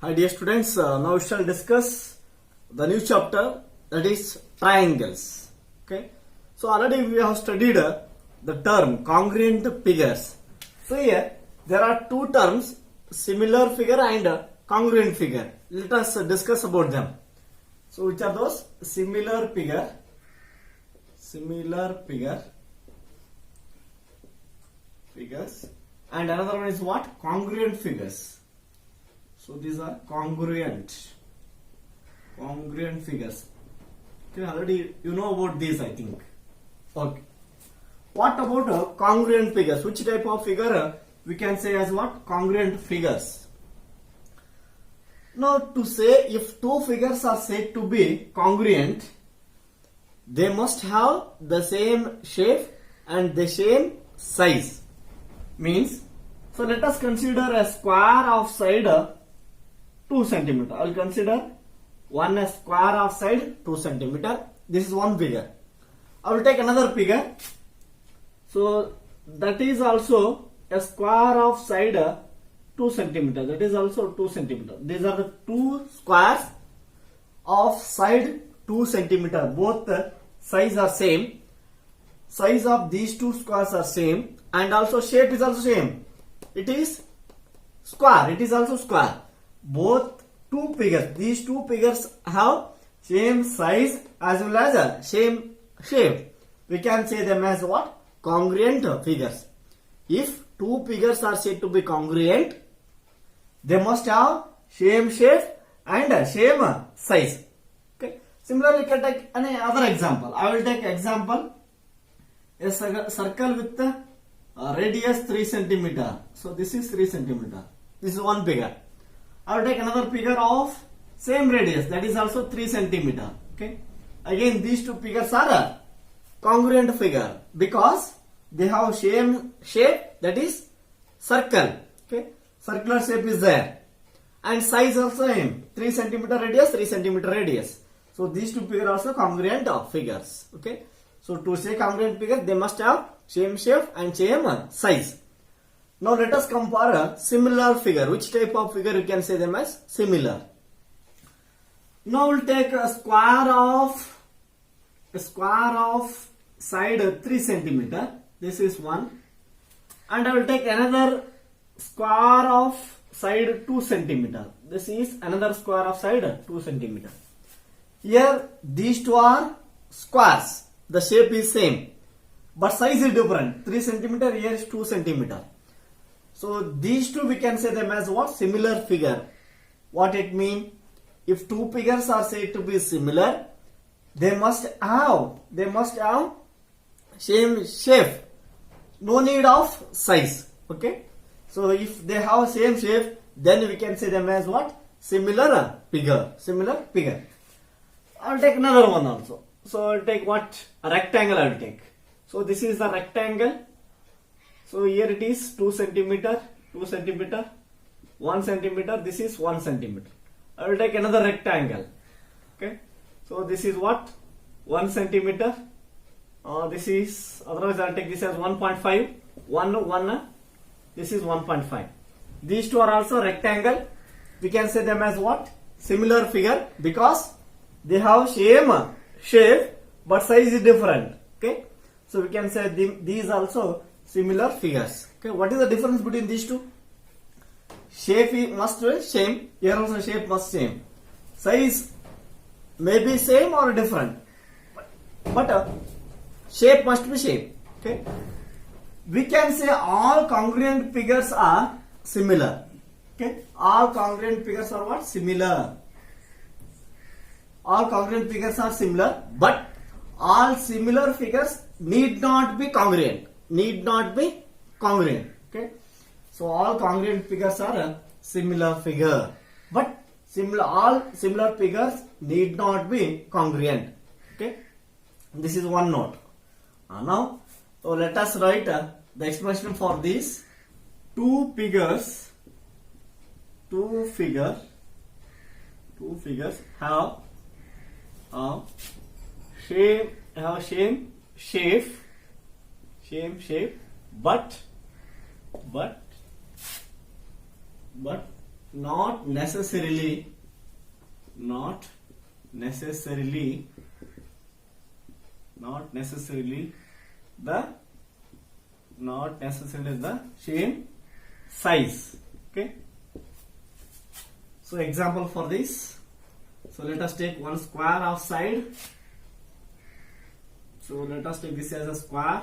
Hi dear students, now we shall discuss the new chapter, that is triangles. Okay, so already we have studied the term congruent figures. So here there are two terms, similar figure and congruent figure. Let us discuss about them. So which are those? Similar figure, figures, and another one is what? Congruent figures. So these are congruent figures. Okay, already you know about these, I think. Okay. What about congruent figures? Which type of figure we can say as what? Congruent figures. Now to say if two figures are said to be congruent, they must have the same shape and the same size. Means, so let us consider a square of side 2 cm. I will consider one a square of side 2 cm. This is one figure. I will take another figure. So that is also a square of side 2 cm. That is also 2 cm. These are the two squares of side 2 cm. Both the size are same. Size of these two squares are same, and also shape is also same. It is square. It is also square. Both two figures, these two figures have same size as well as same shape. We can say them as what? Congruent figures. If two figures are said to be congruent, they must have same shape and same size. Okay. Similarly, you can take another example. I will take example a circle with radius 3 cm. So this is 3 cm. This is one figure. I will take another figure of same radius, that is also 3 cm. Okay. Again, these two figures are a congruent figure because they have same shape, that is circle. Okay. Circular shape is there, and size also same, 3 cm radius, 3 cm radius. So these two figures are also congruent figures. Okay. So to say congruent figure, they must have same shape and same size. Now let us compare a similar figure. Which type of figure you can say them as similar? Now we'll take a square of side 3 cm. This is one, and I will take another square of side 2 cm. This is another square of side 2 cm. Here these two are squares. The shape is same, but size is different. 3 cm, here is 2 cm. So these two we can say them as what? Similar figure. What it mean? If two figures are said to be similar, they must have same shape. No need of size. Okay. So if they have same shape, then we can say them as what? Similar figure. I'll take another one also. So I'll take what? A rectangle I will take. So this is the rectangle. So here it is 2 cm, 1 cm, this is 1 cm. I will take another rectangle. Okay. So this is what? 1 cm. This is, otherwise I will take this as 1.5. 1, this is 1.5. These two are also rectangle. We can say them as what? Similar figure because they have same shape but size is different. Okay. So we can say these also similar figures. Okay. What is the difference between these two? Shape must be same. Here also shape must same. Size may be same or different, but shape must be same. Okay. We can say all congruent figures are similar. Okay. All congruent figures are what? Similar. All congruent figures are similar, but all similar figures need not be congruent. Okay. So all congruent figures are a similar figure, but all similar figures need not be congruent. Okay. This is one note. Now, so let us write the expression for these two figures have same shape, but not necessarily the same size. Okay. So example for this. So let us take one square of side. So let us take this as a square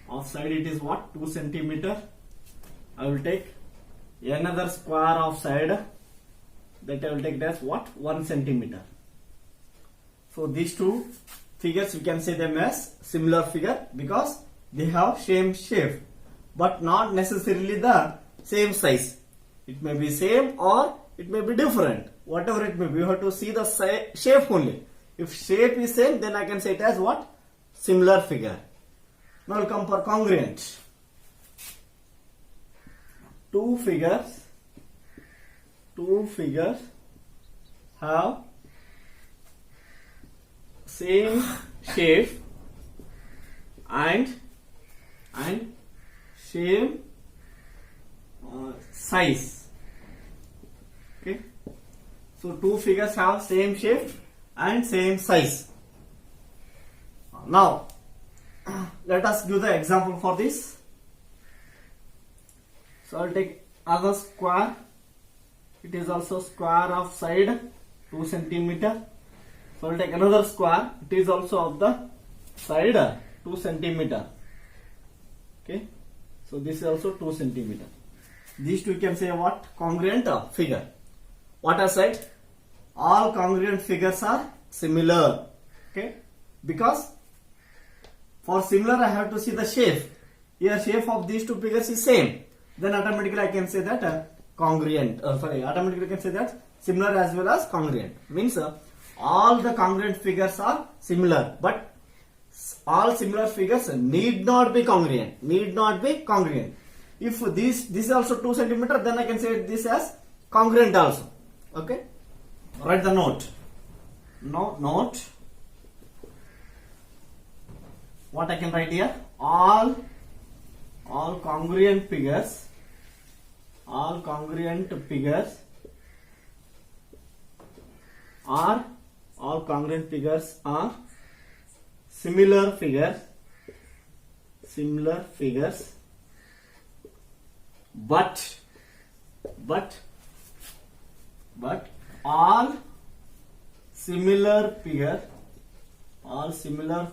of side. It is what? 2 centimeter. I will take another square of side, that I will take it as what? 1 centimeter. So these two figures you can say them as similar figure because they have same shape but not necessarily the same size. It may be same or it may be different. Whatever it may be, you have to see the shape only. If shape is same, then I can say it as what? Similar figure. Now we'll come for congruent. Two figures have same shape and same size. Okay. So two figures have same shape and same size. Now let us give the example for this. So I'll take other square. It is also square of side 2 centimeter. So I'll take another square. It is also of the side 2 centimeter. Okay. So this is also 2 centimeter. These two you can say what? Congruent figure. What I said? All congruent figures are similar. Okay. Because for similar I have to see the shape. Here shape of these two figures is same. Then automatically I can say that congruent. Automatically I can say that similar as well as congruent. Means all the congruent figures are similar, but all similar figures need not be congruent. If this is also 2 centimeter, then I can say this as congruent also. Okay. Write the note. Note. What I can write here? All congruent figures are similar figures, but all similar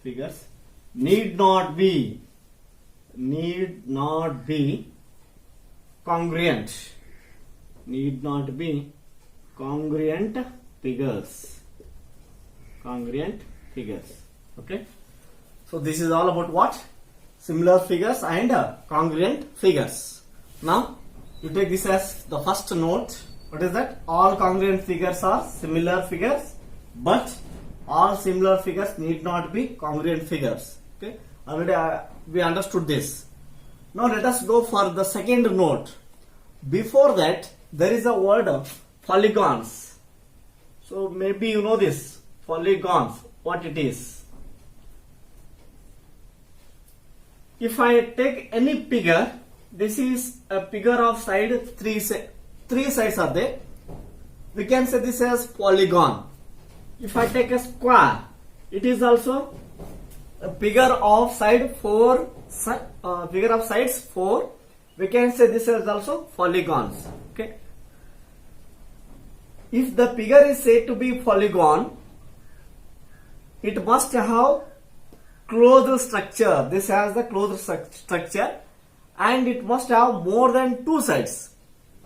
figures need not be congruent. Congruent figures. Okay. So this is all about what? Similar figures and congruent figures. Now you take this as the first note. What is that? All congruent figures are similar figures, but all similar figures need not be congruent figures. Okay. Already we understood this. Now let us go for the second note. Before that, there is a word polygons. So maybe you know this. Polygons, what it is. If I take any figure, this is a figure of side, three sides are there. We can say this as polygon. If I take a square, it is also a figure of side 4. Figure of sides 4. We can say this is also polygons. Okay. If the figure is said to be polygon, it must have closed structure. This has the closed structure, and it must have more than 2 sides.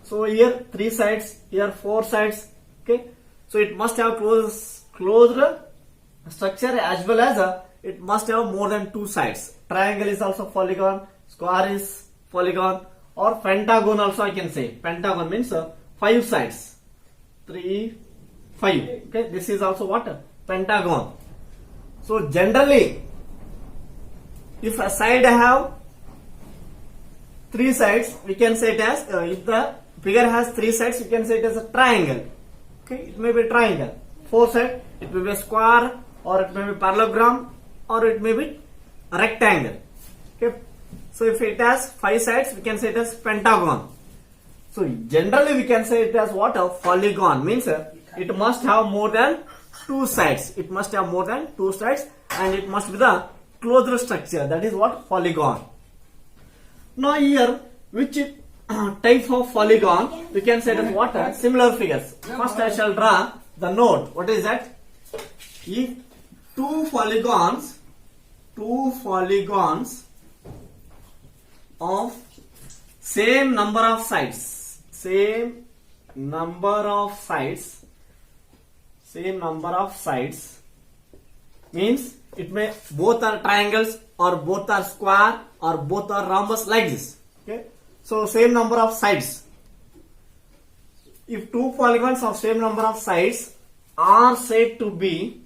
So here 3 sides, here 4 sides. Okay. So it must have closed structure as well as it must have more than 2 sides. Triangle is also polygon, square is polygon, or pentagon also I can say. Pentagon means 5 sides. 3, 5. Okay, this is also what? Pentagon. So generally, if a side have 3 sides, we can say it as, if the figure has 3 sides, you can say it as a triangle. Okay, it may be a triangle. 4 sides, it may be a square, or it may be parallelogram, or it may be a rectangle. Okay, So if it has 5 sides, we can say it as pentagon. So generally we can say it as what? A polygon. Means it must have more than 2 sides. It must have more than 2 sides and it must be the closed structure. That is what? Polygon. Now here, which type of polygon? We can say that what? Similar figures. First I shall draw the node. What is that? If two polygons of same number of sides, means it may both are triangles or both are square or both are rhombus, like this. Okay, so same number of sides. If two polygons of same number of sides are said to be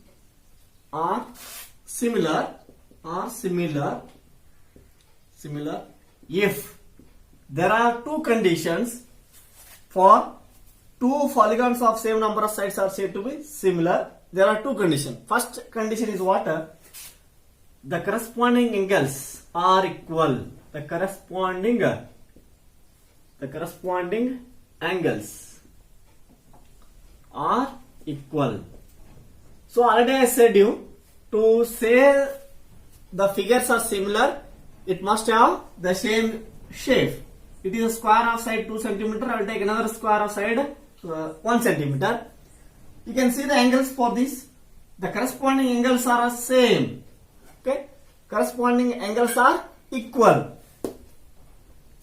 similar if there are two conditions for two polygons of same number of sides are said to be similar. There are two conditions. First condition is what? The corresponding angles are equal. The corresponding angles are equal. So already I said you, to say the figures are similar, it must have the same shape. It is a square of side 2 cm. I will take another square of side 1 cm. You can see the angles for this. The corresponding angles are same. Okay, corresponding angles are equal.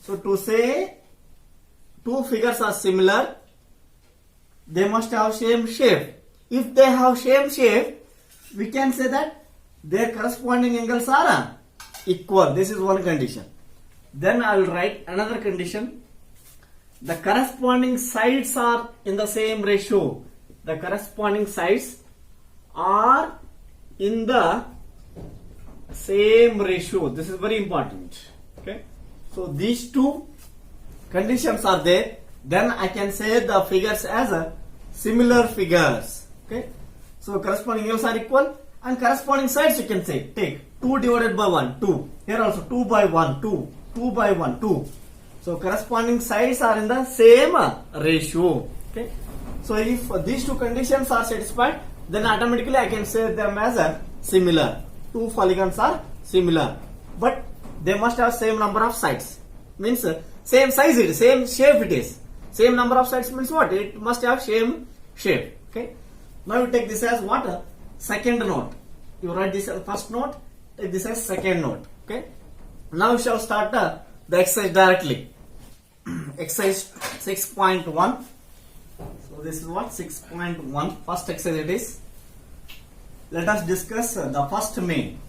So to say two figures are similar, they must have same shape. If they have same shape, we can say that their corresponding angles are equal. This is one condition. Then I will write another condition. The corresponding sides are in the same ratio. The corresponding sides are in the same ratio. This is very important. Okay, so these two conditions are there. Then I can say the figures as similar figures. Okay, so corresponding angles are equal and corresponding sides you can say, take 2 divided by 1, 2. Here also 2 by 1, 2. 2 by 1, 2. So corresponding sides are in the same ratio. Okay, so if these two conditions are satisfied, then automatically I can say them as similar. Two polygons are similar, but they must have same number of sides. Means same size it is, same shape it is. Same number of sides means what? It must have same shape. Okay, now you take this as what? Second node. You write this as first node, take this as second node. Okay, now we shall start the exercise directly. Exercise 6.1. So this is what? 6.1. First exercise it is. Let us discuss the first main.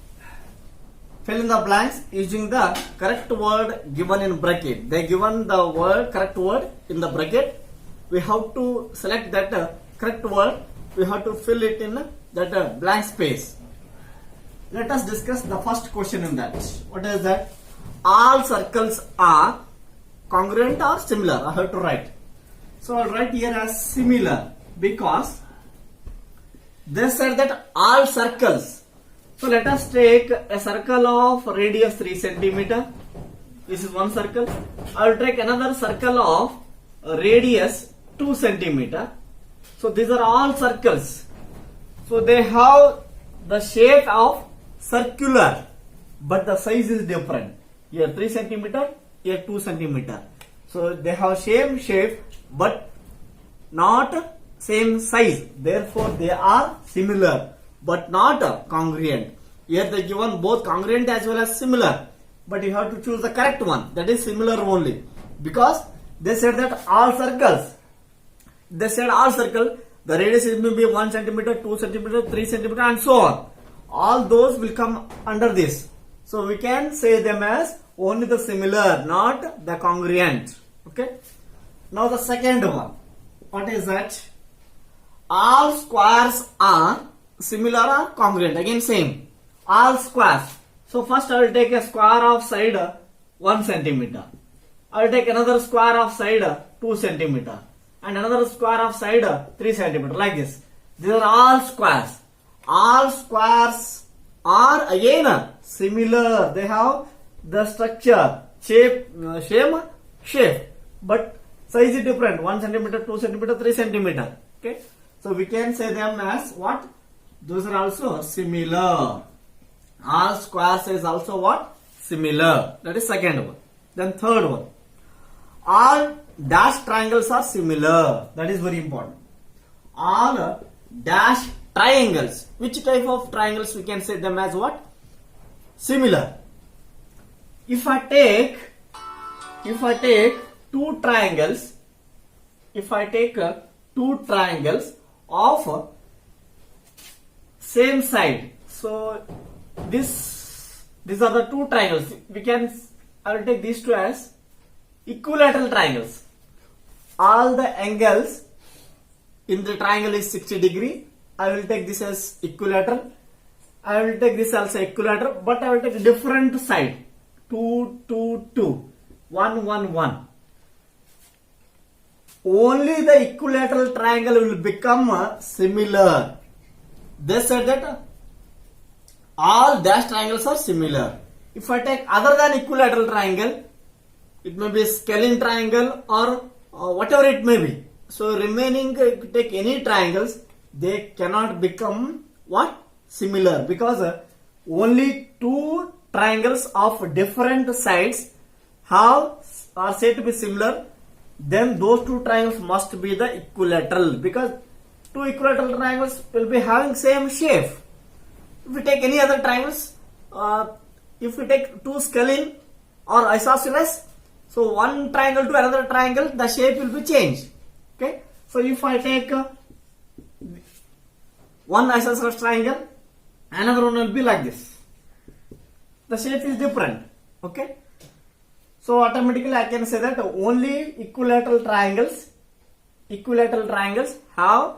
Fill in the blanks using the correct word given in bracket. They given the word, correct word in the bracket. We have to select that correct word. We have to fill it in that blank space. Let us discuss the first question in that. What is that? All circles are congruent or similar. I have to write. So I'll write here as similar because they said that all circles. So let us take a circle of radius 3 cm. This is one circle. I will take another circle of radius 2 cm. So these are all circles. So they have the shape of circular, but the size is different. Here 3 cm, here 2 cm. So they have same shape, but not same size. Therefore they are similar, but not congruent. Here they given both congruent as well as similar, but you have to choose the correct one. That is similar only, because they said that all circles. They said all circle, the radius is maybe 1 cm, 2 cm, 3 cm, and so on. All those will come under this. So we can say them as only the similar, not the congruent. Okay. Now the second one. What is that? All squares are similar or congruent. Again same. All squares. So first I will take a square of side 1 cm. I will take another square of side 2 cm. And another square of side 3 cm. Like this. These are all squares. All squares are again similar. They have the structure, same shape, but size is different, 1 centimeter, 2 centimeter, 3 centimeter. Okay, so we can say them as what? Those are also similar. All squares is also what? Similar. That is second one. Then third one. All dash triangles are similar. That is very important. All dash triangles. Which type of triangles we can say them as what? Similar. If I take two triangles, of same side, so these are the two triangles. I will take these two as equilateral triangles. All the angles in the triangle is 60 degree. I will take this as equilateral. I will take this also equilateral, but I will take a different side. 2, 2, 2, 1, 1, 1. Only the equilateral triangle will become similar. They said that all dash triangles are similar. If I take other than equilateral triangle, it may be a scalene triangle or whatever it may be. So remaining, if you take any triangles, they cannot become what? Similar, because only two triangles of different sides are said to be similar. Then those two triangles must be the equilateral, because two equilateral triangles will be having same shape. If we take any other triangles, if we take two scalene or isosceles, so one triangle to another triangle, the shape will be changed. Okay, so if I take one isosceles triangle, another one will be like this. The shape is different. Okay, so automatically I can say that only equilateral triangles have,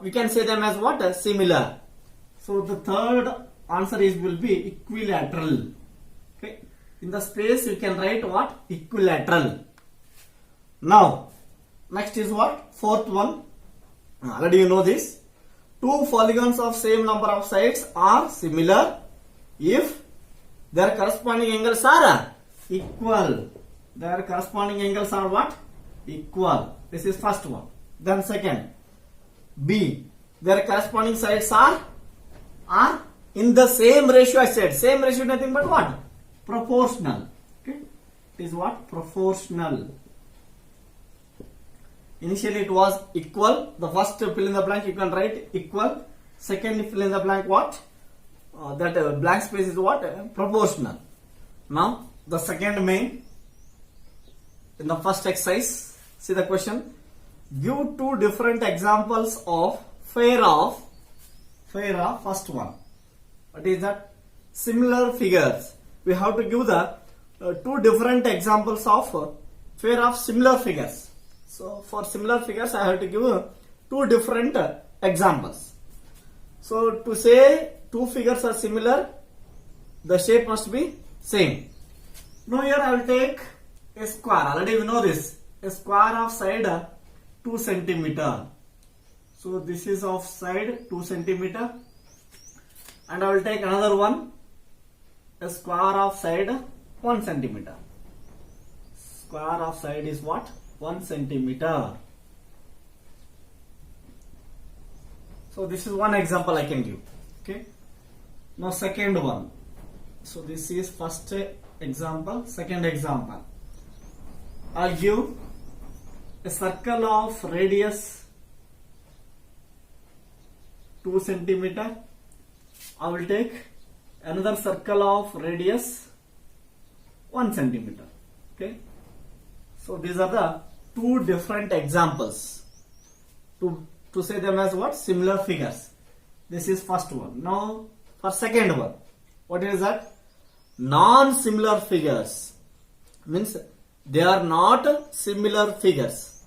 we can say them as what? Similar. So the third answer will be equilateral. Okay, in the space you can write what? Equilateral. Now next is what? Fourth one. Already you know this. Two polygons of same number of sides are similar if their corresponding angles are equal. Their corresponding angles are what? Equal. This is first one. Then second, B. Their corresponding sides are in the same ratio. I said same ratio, nothing but what? Proportional. Okay, it is what? Proportional. Initially it was equal. The first fill in the blank you can write equal. Second fill in the blank what? That blank space is what? Proportional. Now the second main, in the first exercise, see the question. Give two different examples of pair of first one. What is that? Similar figures. We have to give the two different examples of pair of similar figures. So for similar figures I have to give two different examples. So to say two figures are similar, the shape must be same. Now here I will take a square. Already we know this. A square of side 2 centimeter. So this is of side 2 centimeter. And I will take another one. A square of side 1 centimeter. Square of side is what? 1 centimeter. So this is one example I can give. Okay. Now second one. So this is first example. Second example. I'll give a circle of radius 2 centimeter. I will take another circle of radius 1 centimeter. Okay. So these are the two different examples to say them as what? Similar figures. This is first one. Now for second one, what is that? Non-similar figures. Means they are not similar figures.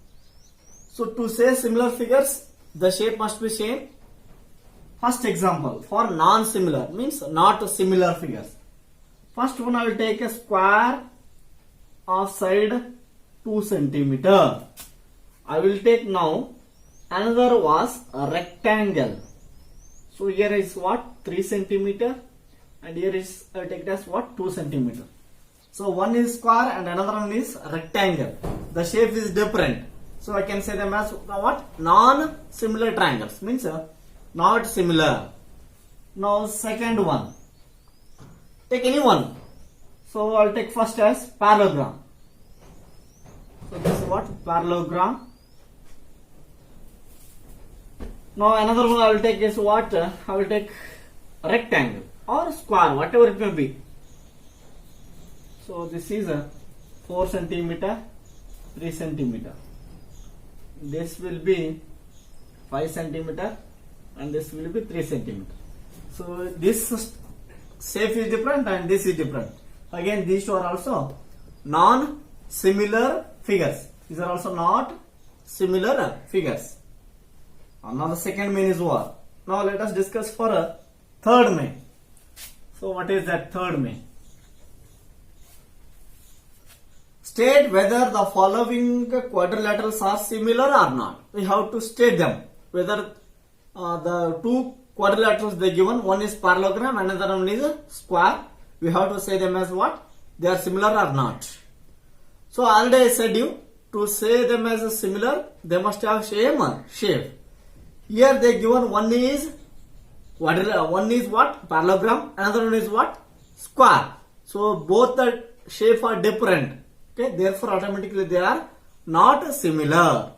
So to say similar figures, the shape must be same. First example for non-similar means not similar figures. First one I will take a square of side 2 centimeter. I will take now another was a rectangle. So here is what? 3 centimeter and here is take it as what, 2 centimeter. So one is square and another one is rectangle. The shape is different. So I can say them as what? Non-similar triangles. Means not similar. Now second one. Take any one. So I'll take first as parallelogram. So this is what? Parallelogram. Now another one I will take is what? I will take rectangle or square, whatever it may be. So this is a 4 centimeter, 3 centimeter. This will be 5 centimeter and this will be 3 centimeter. So this shape is different and this is different. Again, these two are also non-similar figures. These are also not similar figures. Now the second main is what? Now let us discuss for a third main. So what is that third main? State whether the following quadrilaterals are similar or not. We have to state them. Whether the two quadrilaterals they given, one is parallelogram, another one is a square. We have to say them as what? They are similar or not. So already I said you, to say them as similar, they must have same shape. Here they given one is what? Parallelogram, another one is what? Square. So both the shape are different. Okay, therefore automatically they are not similar.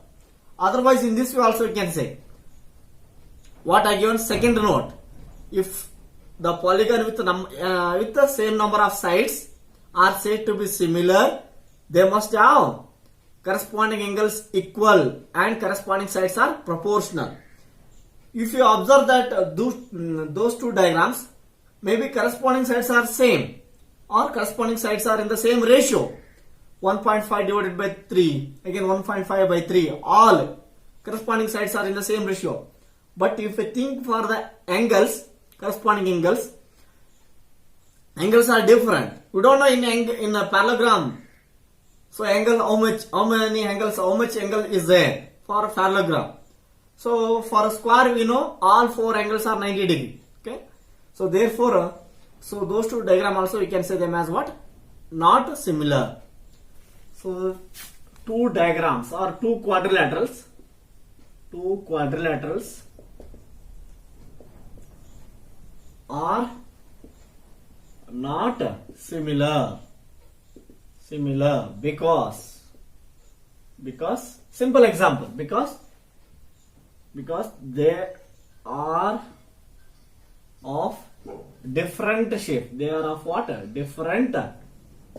Otherwise in this way also you can say what I given second note. If the polygon with the same number of sides are said to be similar, they must have corresponding angles equal and corresponding sides are proportional. If you observe that those two diagrams, maybe corresponding sides are same or corresponding sides are in the same ratio. 1.5 divided by 3, again 1.5 by 3, all corresponding sides are in the same ratio. But if you think for the angles, corresponding angles are different. We don't know in a parallelogram. So angle how much angle is there for a parallelogram. So for a square we know all 4 angles are 90 degree. Okay. So therefore, so those two diagram also we can say them as what? Not similar. So two diagrams or two quadrilaterals are not similar because simple example, because they are of different shape. They are of what? Different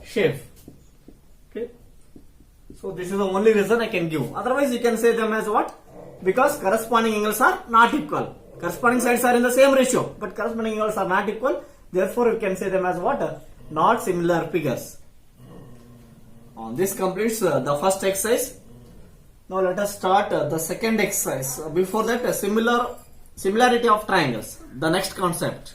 shape. Okay. So this is the only reason I can give. Otherwise you can say them as what? Because corresponding angles are not equal. Corresponding sides are in the same ratio, but corresponding angles are not equal. Therefore you can say them as what? Not similar figures. This completes the first exercise. Now let us start the second exercise. Before that, similarity of triangles. The next concept.